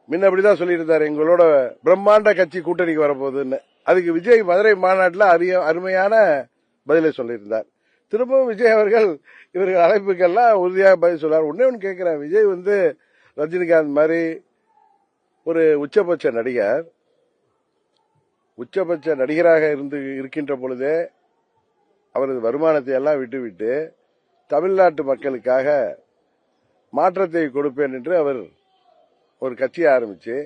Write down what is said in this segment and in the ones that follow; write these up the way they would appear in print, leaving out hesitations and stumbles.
முன்ன அப்படிதான் சொல்லியிருந்தாரு, எங்களோட பிரம்மாண்ட கட்சி கூட்டணிக்கு வரப்போகுதுன்னு. அதுக்கு விஜய் மதுரை மாநாட்டில் அருமையான பதிலை சொல்லியிருந்தார். திரும்பவும் விஜய் அவர்கள் இவர்கள் அழைப்புக்கெல்லாம் உறுதியாக பதில் சொல்றார். ஒன்னே ஒன்று கேட்கிறேன், விஜய் ரஜினிகாந்த் மாதிரி ஒரு உச்சபட்ச நடிகராக இருக்கின்ற பொழுதே அவரது வருமானத்தை எல்லாம் விட்டுவிட்டு தமிழ்நாட்டு மக்களுக்காக மாற்றத்தை கொடுப்பேன் என்று அவர் ஒரு கட்சியை ஆரம்பிச்சு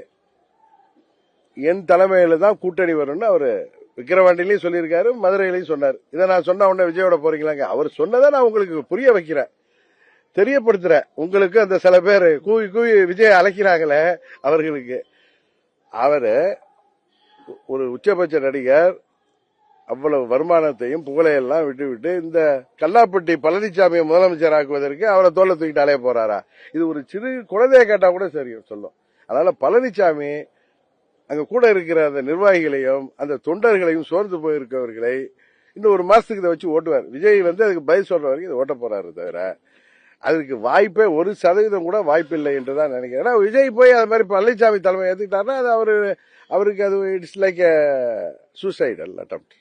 என் தலைமையில தான் கூட்டணி வரும்னு அவர் விக்கிரவாண்டிலையும் சொல்லியிருக்காரு, மதுரையிலையும் சொன்னார். இதை நான் சொன்ன உடனே விஜயோட போறீங்களாங்க? அவர் சொன்னதை நான் உங்களுக்கு புரிய வைக்கிறேன், தெரியப்படுத்துறேன். உங்களுக்கு அந்த சில பேர் கூவி கூவி விஜய் அழைக்கிறாங்களே அவர்களுக்கு, அவரு ஒரு உச்சபட்ச நடிகர், அவ்வளவு வருமானத்தையும் புகழையெல்லாம் விட்டுவிட்டு இந்த கல்லாப்பட்டி பழனிசாமியை முதலமைச்சர் ஆக்குவதற்கு அவரை தோல்ல தூக்கிட்டு அலைய போறாரா? இது ஒரு சிறு குழந்தைய கேட்டா கூட சரி சொல்லும். அதனால பழனிசாமி அங்க கூட இருக்கிற அந்த நிர்வாகிகளையும் அந்த தொண்டர்களையும் சோர்ந்து போயிருக்கவர்களை இன்னும் ஒரு மாசத்துக்கு இதை வச்சு ஓட்டுவார். விஜய் அதுக்கு பதில் சொல்ற வரைக்கும் இதை ஓட்ட போறாரு தவிர அதுக்கு வாய்ப்பே 1% கூட வாய்ப்பு இல்லை என்றுதான் நினைக்கிறேன். ஏன்னா விஜய் போய் அது மாதிரி பழனிசாமி தலைமை ஏத்துக்கிட்டாருன்னா அது அவருக்கு அது இட்ஸ் லைக் சூசைடல் அட்டெம்ப்ட்.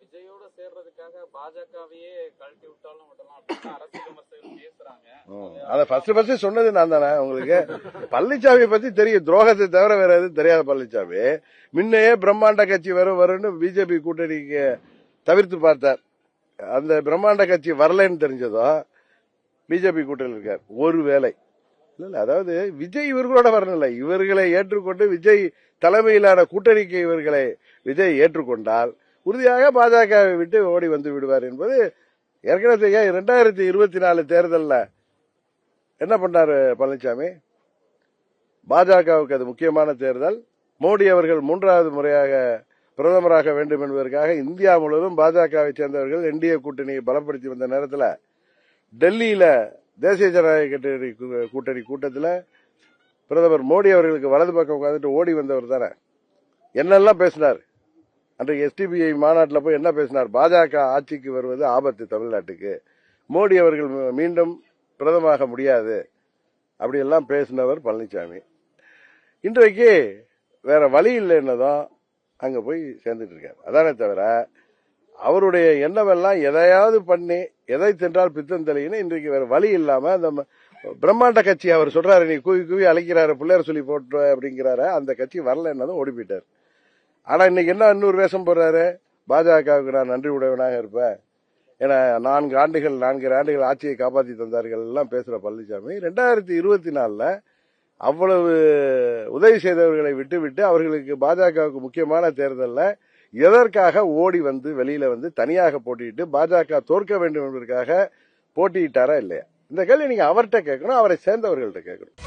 விஜயோட சேர்றதுக்காக பாஜகவையே கழட்டி விட்டாலும் அரசியல் விமர்சகர்கள் பேசுறாங்க. அத ஃபர்ஸ்ட் சொன்னது நான் தானே உங்களுக்கு. பழனிசாமியை பத்தி தெரியும், துரோகத்தை தவிர வேற எதுவும் தெரியாத பழனிசாமி முன்னையே பிரம்மாண்ட கட்சி வரும்னு பிஜேபி கூட்டணிக்கு தவிர்த்து பார்த்தார். அந்த பிரம்மாண்ட கட்சி வரலன்னு தெரிஞ்சதோ பிஜேபி கூட்டணியில் இருக்கார். ஒருவேளை இல்ல, அதாவது விஜய் இவர்களோட வரல, இவர்களை ஏற்றுக்கொண்டு விஜய் தலைமையிலான கூட்டணிக்கு இவர்களை விஜய் ஏற்றுக்கொண்டால் உறுதியாக பாஜகவை விட்டு ஓடி வந்து விடுவார் என்பது ஏற்கனவே 2024 தேர்தலில் என்ன பண்ணாரு பழனிசாமி? பாஜகவுக்கு அது முக்கியமான தேர்தல். மோடி அவர்கள் 3வது முறையாக பிரதமராக வேண்டும் என்பதற்காக இந்தியா முழுவதும் பாஜகவை சேர்ந்தவர்கள் என்டிஏ கூட்டணியை பலப்படுத்தி வந்த நேரத்தில் டெல்லியில தேசிய ஜனநாயக கூட்டணி கூட்டத்தில் பிரதமர் மோடி அவர்களுக்கு வலது பக்கம் உட்காந்துட்டு ஓடி வந்தவர் தானே. என்னெல்லாம் பேசினார் அன்றைக்கு எஸ்டிபிஐ மாநாட்டில் போய் என்ன பேசினார்? பாஜக ஆட்சிக்கு வருவது ஆபத்து தமிழ்நாட்டுக்கு, மோடி அவர்கள் மீண்டும் பிரதமராக முடியாது, அப்படியெல்லாம் பேசினவர் பழனிசாமி. இன்றைக்கு வேற வழி இல்லைன்னதான் அங்க போய் சேர்ந்துட்டு இருக்காரு. அதானே தவிர அவருடைய எண்ணமெல்லாம் எதையாவது பண்ணி எதை தின்றால் பித்தம் தெளின்னு இன்றைக்கு வேற வழி இல்லாம அந்த பிரம்மாண்ட கட்சி அவர் சொல்றாரு, நீ கூவி கூவி அழைக்கிறாரு, பிள்ளையர் சொல்லி போட்டு அப்படிங்கிறாரு, அந்த கட்சி வரல என்னதும் ஓடி போயிட்டார். ஆனா இன்னைக்கு என்ன இன்னொரு வேஷம் போடுறாரு? பாஜகவுக்கு நான் நன்றி உடையவனாக இருப்பேன், ஏன்னா 4 ஆண்டுகள் ஆட்சியை காப்பாற்றி தந்தார்கள் எல்லாம் பேசுற பழனிசாமி 2024 அவ்வளவு உதவி செய்தவர்களை விட்டுவிட்டு அவர்களுக்கு பாஜகவுக்கு முக்கியமான தேர்தலில் எதற்காக ஓடி வந்து வெளியில வந்து தனியாக போட்டியிட்டு பாஜக தோற்க வேண்டும் என்பதற்காக போட்டியிட்டாரா இல்லையா? இந்த கேள்வி நீங்க அவர்கிட்ட கேட்கணும், அவரை சேர்ந்தவர்கள்ட்ட கேட்கணும்.